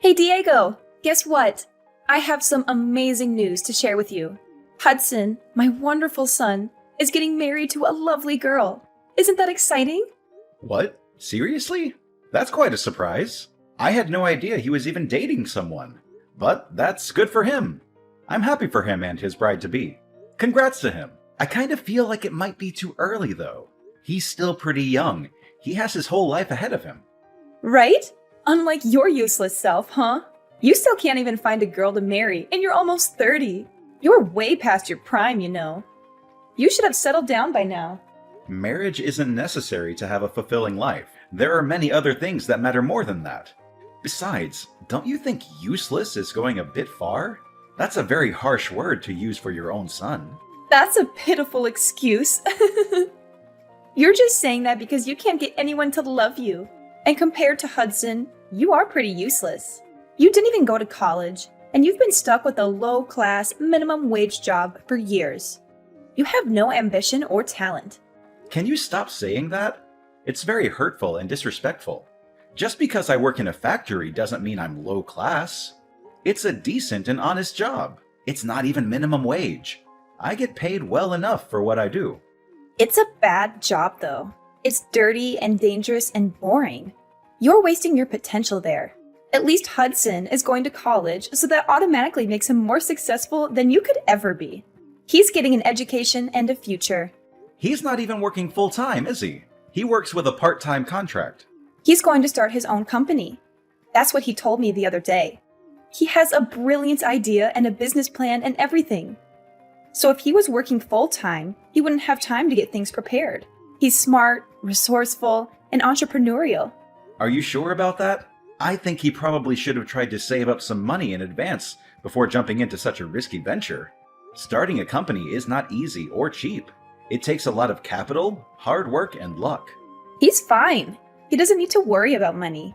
Hey Diego, guess what? I have some amazing news to share with you. Hudson, my wonderful son, is getting married to a lovely girl. Isn't that exciting? What? Seriously? That's quite a surprise. I had no idea he was even dating someone. But that's good for him. I'm happy for him and his bride-to-be. Congrats to him. I kind of feel like it might be too early, though. He's still pretty young. He has his whole life ahead of him. Right? Unlike your useless self, huh? You still can't even find a girl to marry, and you're almost 30. You're way past your prime, you know. You should have settled down by now. Marriage isn't necessary to have a fulfilling life. There are many other things that matter more than that. Besides, don't you think useless is going a bit far? That's a very harsh word to use for your own son. That's a pitiful excuse. You're just saying that because you can't get anyone to love you. And compared to Hudson, you are pretty useless. You didn't even go to college, and you've been stuck with a low-class, minimum wage job for years. You have no ambition or talent. Can you stop saying that? It's very hurtful and disrespectful. Just because I work in a factory doesn't mean I'm low class. It's a decent and honest job. It's not even minimum wage. I get paid well enough for what I do. It's a bad job, though. It's dirty and dangerous and boring. You're wasting your potential there. At least Hudson is going to college, so that automatically makes him more successful than you could ever be. He's getting an education and a future. He's not even working full-time, is he? He works with a part-time contract. He's going to start his own company. That's what he told me the other day. He has a brilliant idea and a business plan and everything. So if he was working full-time, he wouldn't have time to get things prepared. He's smart, resourceful, and entrepreneurial. Are you sure about that? I think he probably should have tried to save up some money in advance before jumping into such a risky venture. Starting a company is not easy or cheap. It takes a lot of capital, hard work, and luck. He's fine. He doesn't need to worry about money.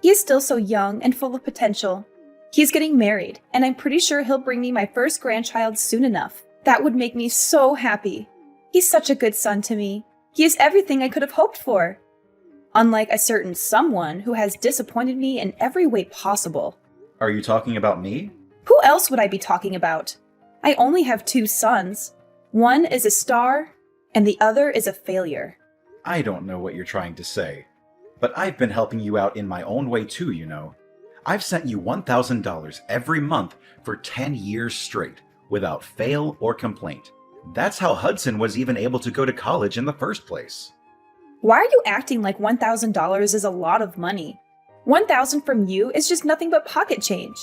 He is still so young and full of potential. He's getting married, and I'm pretty sure he'll bring me my first grandchild soon enough. That would make me so happy. He's such a good son to me. He is everything I could have hoped for. Unlike a certain someone who has disappointed me in every way possible. Are you talking about me? Who else would I be talking about? I only have 2 sons. One is a star, and the other is a failure. I don't know what you're trying to say. But I've been helping you out in my own way too, you know. I've sent you $1,000 every month for 10 years straight, without fail or complaint. That's how Hudson was even able to go to college in the first place. Why are you acting like $1,000 is a lot of money? $1,000 from you is just nothing but pocket change.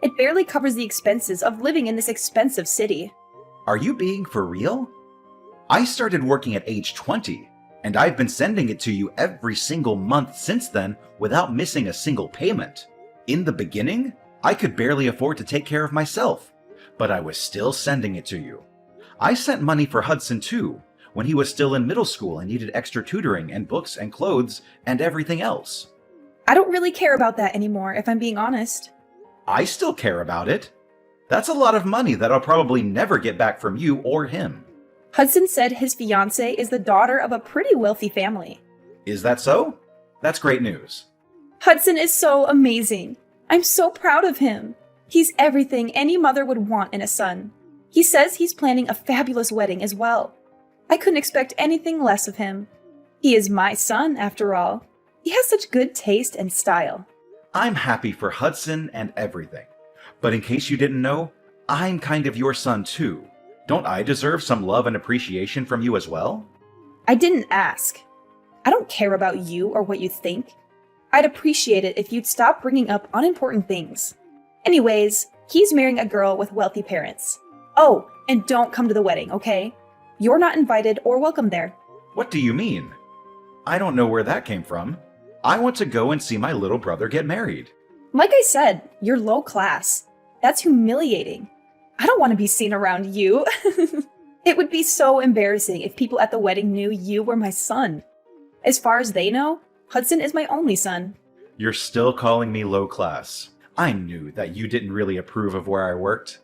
It barely covers the expenses of living in this expensive city. Are you being for real? I started working at age 20, and I've been sending it to you every single month since then without missing a single payment. In the beginning, I could barely afford to take care of myself, but I was still sending it to you. I sent money for Hudson too, when he was still in middle school and needed extra tutoring and books and clothes and everything else. I don't really care about that anymore, if I'm being honest. I still care about it. That's a lot of money that I'll probably never get back from you or him. Hudson said his fiancée is the daughter of a pretty wealthy family. Is that so? That's great news. Hudson is so amazing. I'm so proud of him. He's everything any mother would want in a son. He says he's planning a fabulous wedding as well. I couldn't expect anything less of him. He is my son, after all. He has such good taste and style. I'm happy for Hudson and everything. But in case you didn't know, I'm kind of your son too. Don't I deserve some love and appreciation from you as well? I didn't ask. I don't care about you or what you think. I'd appreciate it if you'd stop bringing up unimportant things. Anyways, he's marrying a girl with wealthy parents. Oh, and don't come to the wedding, okay? You're not invited or welcome there. What do you mean? I don't know where that came from. I want to go and see my little brother get married. Like I said, you're low class. That's humiliating. I don't want to be seen around you. It would be so embarrassing if people at the wedding knew you were my son. As far as they know, Hudson is my only son. You're still calling me low class. I knew that you didn't really approve of where I worked.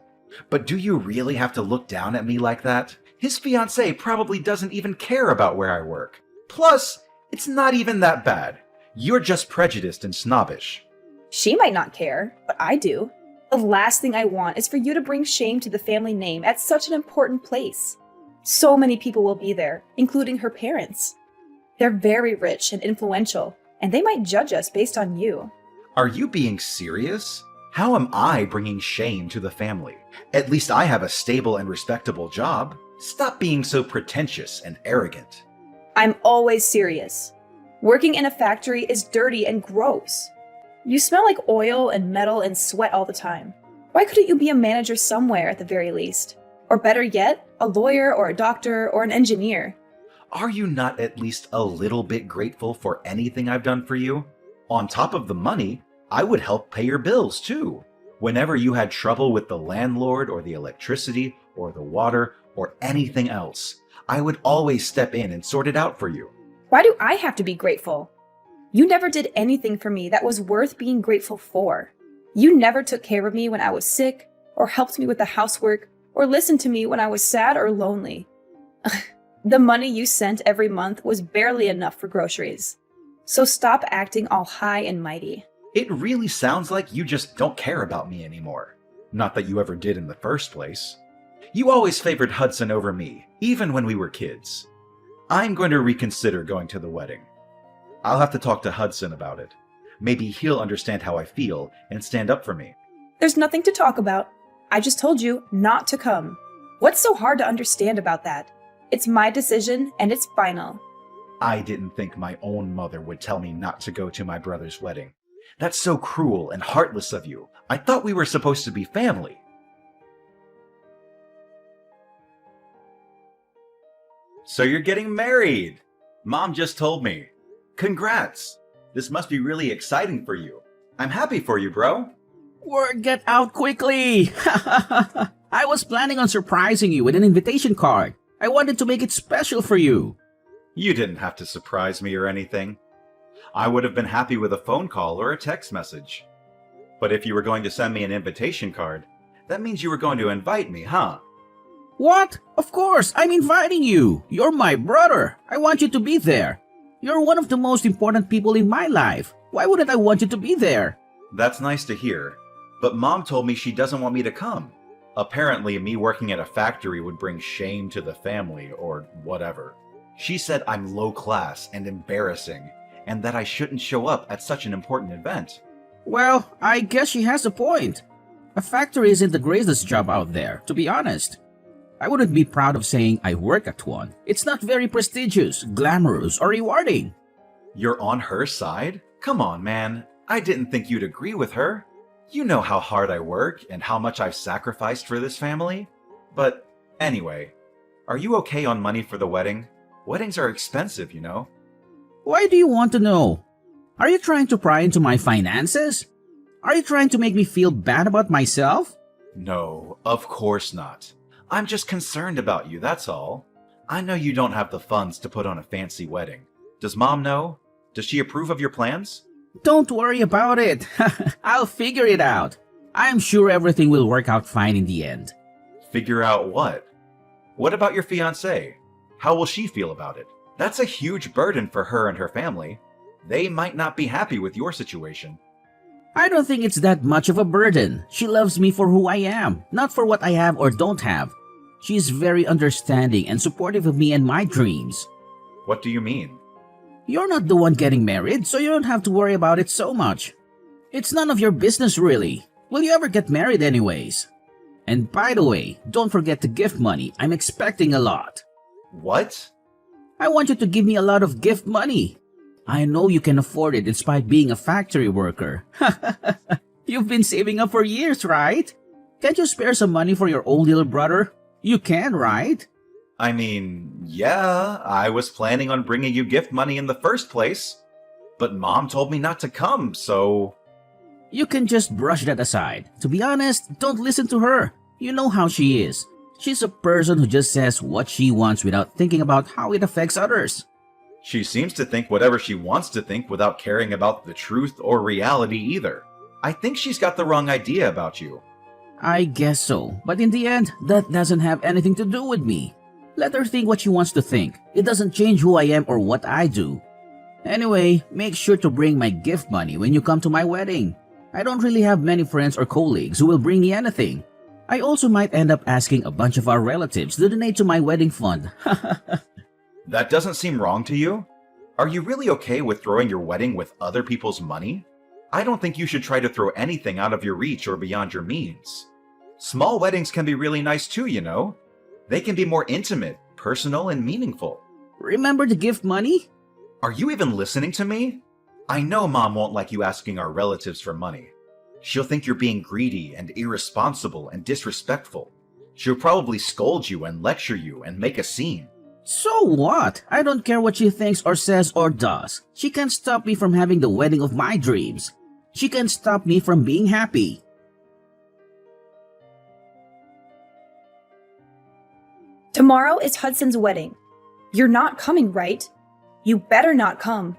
But do you really have to look down at me like that? His fiancée probably doesn't even care about where I work. Plus, it's not even that bad. You're just prejudiced and snobbish. She might not care, but I do. The last thing I want is for you to bring shame to the family name at such an important place. So many people will be there, including her parents. They're very rich and influential, and they might judge us based on you. Are you being serious? How am I bringing shame to the family? At least I have a stable and respectable job. Stop being so pretentious and arrogant. I'm always serious. Working in a factory is dirty and gross. You smell like oil and metal and sweat all the time. Why couldn't you be a manager somewhere at the very least? Or better yet, a lawyer or a doctor or an engineer? Are you not at least a little bit grateful for anything I've done for you? On top of the money, I would help pay your bills too. Whenever you had trouble with the landlord or the electricity or the water or anything else, I would always step in and sort it out for you. Why do I have to be grateful? You never did anything for me that was worth being grateful for. You never took care of me when I was sick, or helped me with the housework, or listened to me when I was sad or lonely. The money you sent every month was barely enough for groceries. So stop acting all high and mighty. It really sounds like you just don't care about me anymore. Not that you ever did in the first place. You always favored Hudson over me, even when we were kids. I'm going to reconsider going to the wedding. I'll have to talk to Hudson about it. Maybe he'll understand how I feel and stand up for me. There's nothing to talk about. I just told you not to come. What's so hard to understand about that? It's my decision, and it's final. I didn't think my own mother would tell me not to go to my brother's wedding. That's so cruel and heartless of you. I thought we were supposed to be family. So you're getting married! Mom just told me. Congrats! This must be really exciting for you. I'm happy for you, bro. Word get out quickly! I was planning on surprising you with an invitation card. I wanted to make it special for you. You didn't have to surprise me or anything. I would have been happy with a phone call or a text message. But if you were going to send me an invitation card, that means you were going to invite me, huh? What? Of course, I'm inviting you. You're my brother. I want you to be there. You're one of the most important people in my life. Why wouldn't I want you to be there? That's nice to hear. But Mom told me she doesn't want me to come. Apparently, me working at a factory would bring shame to the family or whatever. She said I'm low class and embarrassing, and that I shouldn't show up at such an important event. Well, I guess she has a point. A factory isn't the greatest job out there, to be honest. I wouldn't be proud of saying I work at one. It's not very prestigious, glamorous, or rewarding. You're on her side? Come on, man. I didn't think you'd agree with her. You know how hard I work and how much I've sacrificed for this family. But anyway, are you okay on money for the wedding? Weddings are expensive, you know. Why do you want to know? Are you trying to pry into my finances? Are you trying to make me feel bad about myself? No, of course not. I'm just concerned about you, that's all. I know you don't have the funds to put on a fancy wedding. Does Mom know? Does she approve of your plans? Don't worry about it. I'll figure it out. I'm sure everything will work out fine in the end. Figure out what? What about your fiancé? How will she feel about it? That's a huge burden for her and her family. They might not be happy with your situation. I don't think it's that much of a burden. She loves me for who I am, not for what I have or don't have. She's very understanding and supportive of me and my dreams. What do you mean? You're not the one getting married, so you don't have to worry about it so much. It's none of your business, really. Will you ever get married anyways? And by the way, don't forget the gift money. I'm expecting a lot. What? I want you to give me a lot of gift money. I know you can afford it despite being a factory worker. You've been saving up for years, right? Can't you spare some money for your old little brother? You can, right? I mean, yeah, I was planning on bringing you gift money in the first place. But Mom told me not to come, so... You can just brush that aside. To be honest, don't listen to her. You know how she is. She's a person who just says what she wants without thinking about how it affects others. She seems to think whatever she wants to think without caring about the truth or reality either. I think she's got the wrong idea about you. I guess so, but in the end, that doesn't have anything to do with me. Let her think what she wants to think. It doesn't change who I am or what I do. Anyway, make sure to bring my gift money when you come to my wedding. I don't really have many friends or colleagues who will bring me anything. I also might end up asking a bunch of our relatives to donate to my wedding fund. That doesn't seem wrong to you? Are you really okay with throwing your wedding with other people's money? I don't think you should try to throw anything out of your reach or beyond your means. Small weddings can be really nice too, you know? They can be more intimate, personal, and meaningful. Remember the gift money? Are you even listening to me? I know Mom won't like you asking our relatives for money. She'll think you're being greedy and irresponsible and disrespectful. She'll probably scold you and lecture you and make a scene. So what? I don't care what she thinks or says or does. She can't stop me from having the wedding of my dreams. She can't stop me from being happy. Tomorrow is Hudson's wedding. You're not coming, right? You better not come.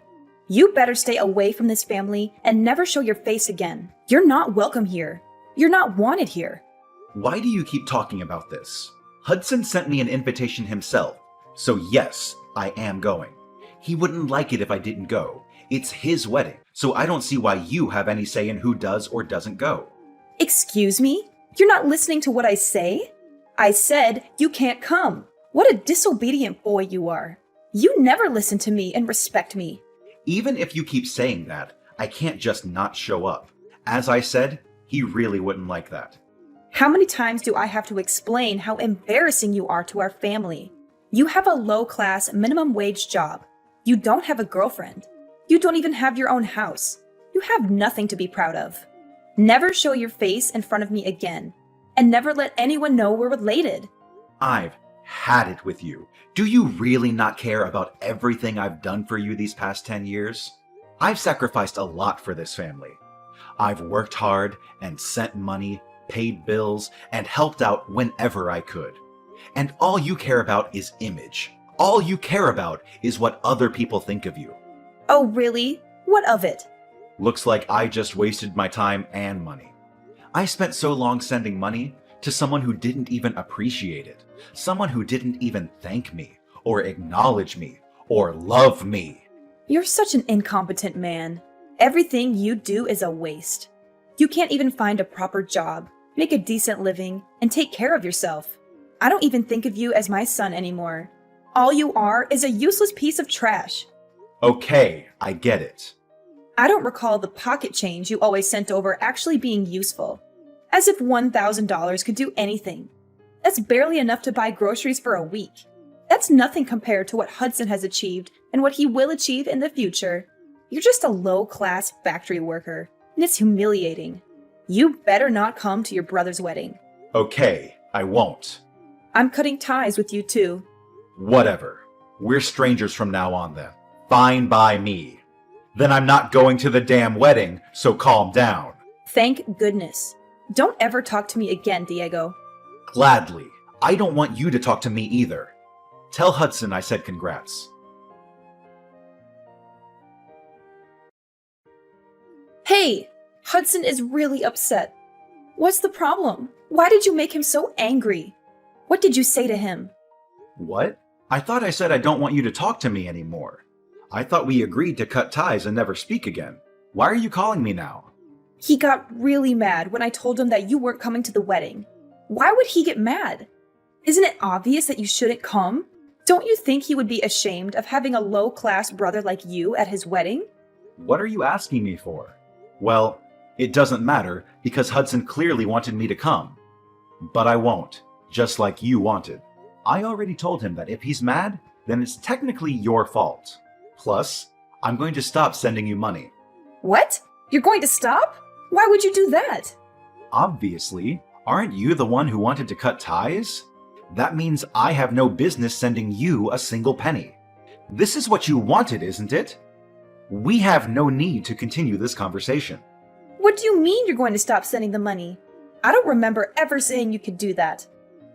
You better stay away from this family and never show your face again. You're not welcome here. You're not wanted here. Why do you keep talking about this? Hudson sent me an invitation himself, so yes, I am going. He wouldn't like it if I didn't go. It's his wedding, so I don't see why you have any say in who does or doesn't go. Excuse me? You're not listening to what I say? I said you can't come. What a disobedient boy you are. You never listen to me and respect me. Even if you keep saying that, I can't just not show up. As I said, he really wouldn't like that. How many times do I have to explain how embarrassing you are to our family? You have a low-class, minimum-wage job. You don't have a girlfriend. You don't even have your own house. You have nothing to be proud of. Never show your face in front of me again, and never let anyone know we're related. I've had it with you. Do you really not care about everything I've done for you these past 10 years? I've sacrificed a lot for this family. I've worked hard and sent money, paid bills, and helped out whenever I could. And all you care about is image. All you care about is what other people think of you. Oh, really? What of it? Looks like I just wasted my time and money. I spent so long sending money to someone who didn't even appreciate it. Someone who didn't even thank me, or acknowledge me, or love me. You're such an incompetent man. Everything you do is a waste. You can't even find a proper job, make a decent living, and take care of yourself. I don't even think of you as my son anymore. All you are is a useless piece of trash. Okay, I get it. I don't recall the pocket change you always sent over actually being useful. As if $1,000 could do anything. That's barely enough to buy groceries for a week. That's nothing compared to what Hudson has achieved and what he will achieve in the future. You're just a low-class factory worker, and it's humiliating. You better not come to your brother's wedding. Okay, I won't. I'm cutting ties with you too. Whatever. We're strangers from now on then. Fine by me. Then I'm not going to the damn wedding, so calm down. Thank goodness. Don't ever talk to me again, Diego. Gladly. I don't want you to talk to me either. Tell Hudson I said congrats. Hey! Hudson is really upset. What's the problem? Why did you make him so angry? What did you say to him? What? I thought I said I don't want you to talk to me anymore. I thought we agreed to cut ties and never speak again. Why are you calling me now? He got really mad when I told him that you weren't coming to the wedding. Why would he get mad? Isn't it obvious that you shouldn't come? Don't you think he would be ashamed of having a low-class brother like you at his wedding? What are you asking me for? Well, it doesn't matter because Hudson clearly wanted me to come. But I won't, just like you wanted. I already told him that if he's mad, then it's technically your fault. Plus, I'm going to stop sending you money. What? You're going to stop? Why would you do that? Obviously, aren't you the one who wanted to cut ties? That means I have no business sending you a single penny. This is what you wanted, isn't it? We have no need to continue this conversation. What do you mean you're going to stop sending the money? I don't remember ever saying you could do that.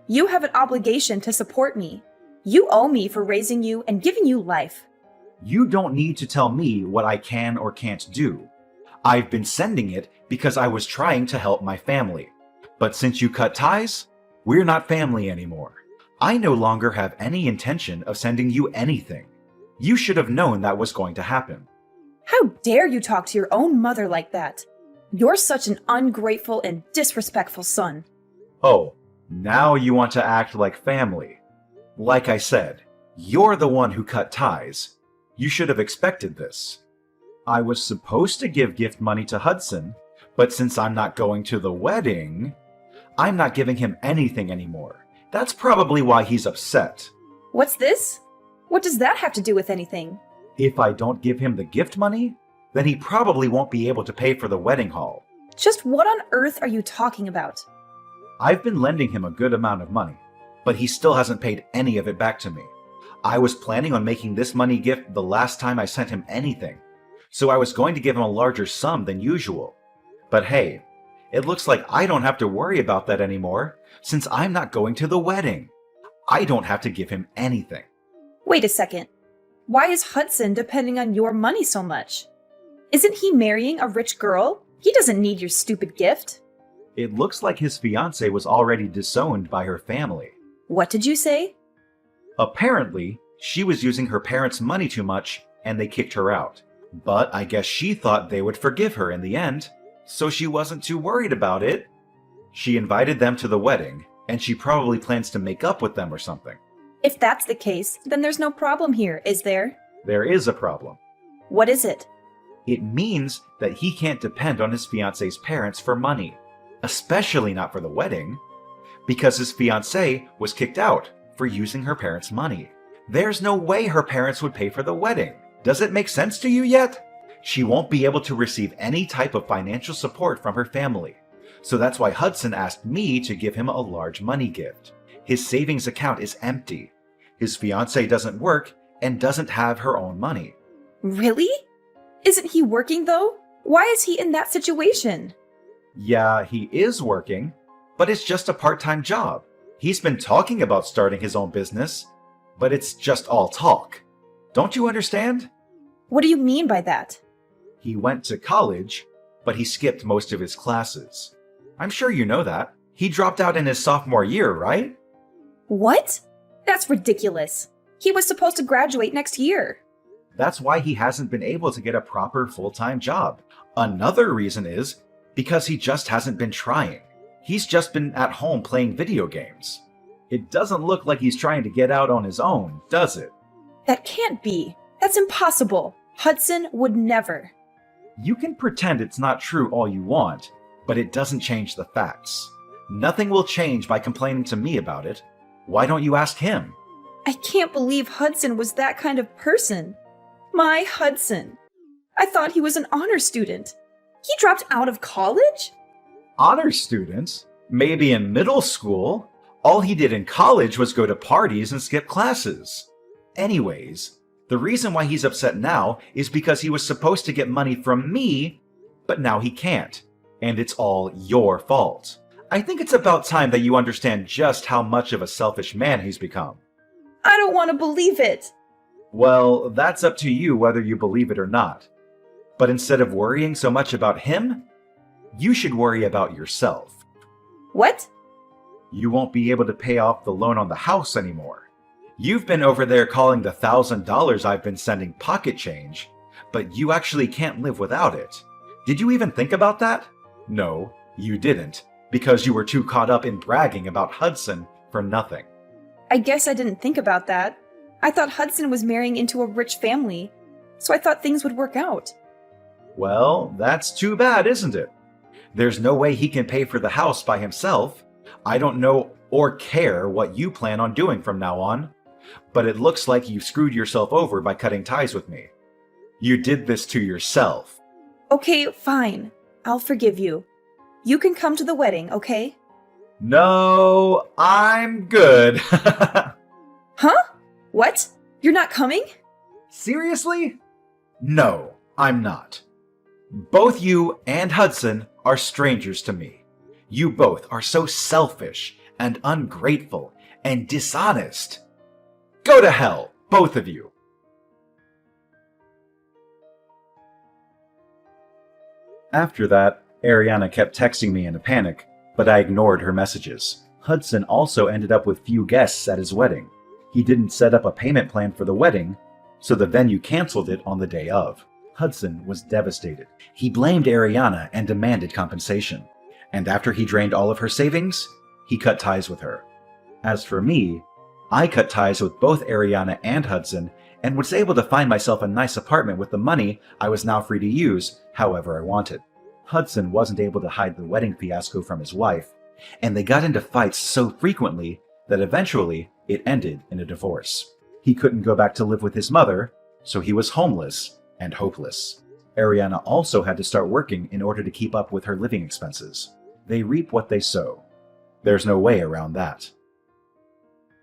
You have an obligation to support me. You owe me for raising you and giving you life. You don't need to tell me what I can or can't do. I've been sending it because I was trying to help my family. But since you cut ties, we're not family anymore. I no longer have any intention of sending you anything. You should have known that was going to happen. How dare you talk to your own mother like that? You're such an ungrateful and disrespectful son. Oh, now you want to act like family. Like I said, you're the one who cut ties. You should have expected this. I was supposed to give gift money to Hudson, but since I'm not going to the wedding, I'm not giving him anything anymore. That's probably why he's upset. What's this? What does that have to do with anything? If I don't give him the gift money, then he probably won't be able to pay for the wedding hall. Just what on earth are you talking about? I've been lending him a good amount of money, but he still hasn't paid any of it back to me. I was planning on making this money gift the last time I sent him anything, so I was going to give him a larger sum than usual. But hey, it looks like I don't have to worry about that anymore, since I'm not going to the wedding. I don't have to give him anything. Wait a second. Why is Hudson depending on your money so much? Isn't he marrying a rich girl? He doesn't need your stupid gift. It looks like his fiancée was already disowned by her family. What did you say? Apparently, she was using her parents' money too much, and they kicked her out. But I guess she thought they would forgive her in the end, so she wasn't too worried about it. She invited them to the wedding, and she probably plans to make up with them or something. If that's the case, then there's no problem here, is there? There is a problem. What is it? It means that he can't depend on his fiancée's parents for money, especially not for the wedding, because his fiancée was kicked out for using her parents' money. There's no way her parents would pay for the wedding. Does it make sense to you yet? She won't be able to receive any type of financial support from her family. So that's why Hudson asked me to give him a large money gift. His savings account is empty. His fiancée doesn't work and doesn't have her own money. Really? Isn't he working though? Why is he in that situation? Yeah, he is working, but it's just a part-time job. He's been talking about starting his own business, but it's just all talk. Don't you understand? What do you mean by that? He went to college, but he skipped most of his classes. I'm sure you know that. He dropped out in his sophomore year, right? What? That's ridiculous. He was supposed to graduate next year. That's why he hasn't been able to get a proper full-time job. Another reason is because he just hasn't been trying. He's just been at home playing video games. It doesn't look like he's trying to get out on his own, does it? That can't be. That's impossible. Hudson would never. You can pretend it's not true all you want, but it doesn't change the facts. Nothing will change by complaining to me about it. Why don't you ask him? I can't believe Hudson was that kind of person. My Hudson. I thought he was an honor student. He dropped out of college? Honor students? Maybe in middle school? All he did in college was go to parties and skip classes. Anyways, the reason why he's upset now is because he was supposed to get money from me, but now he can't. And it's all your fault. I think it's about time that you understand just how much of a selfish man he's become. I don't want to believe it. Well, that's up to you whether you believe it or not. But instead of worrying so much about him, you should worry about yourself. What? You won't be able to pay off the loan on the house anymore. You've been over there calling the $1,000 I've been sending pocket change, but you actually can't live without it. Did you even think about that? No, you didn't, because you were too caught up in bragging about Hudson for nothing. I guess I didn't think about that. I thought Hudson was marrying into a rich family, so I thought things would work out. Well, that's too bad, isn't it? There's no way he can pay for the house by himself. I don't know or care what you plan on doing from now on, but it looks like you screwed yourself over by cutting ties with me. You did this to yourself. Okay, fine. I'll forgive you. You can come to the wedding, okay? No, I'm good. Huh? What? You're not coming? Seriously? No, I'm not. Both you and Hudson are strangers to me. You both are so selfish and ungrateful and dishonest. Go to hell, both of you. After that, Ariana kept texting me in a panic, but I ignored her messages. Hudson also ended up with few guests at his wedding. He didn't set up a payment plan for the wedding, so the venue canceled it on the day of. Hudson was devastated. He blamed Ariana and demanded compensation. And after he drained all of her savings, he cut ties with her. As for me, I cut ties with both Ariana and Hudson and was able to find myself a nice apartment with the money I was now free to use however I wanted. Hudson wasn't able to hide the wedding fiasco from his wife, and they got into fights so frequently that eventually it ended in a divorce. He couldn't go back to live with his mother, so he was homeless and hopeless. Ariana also had to start working in order to keep up with her living expenses. They reap what they sow. There's no way around that.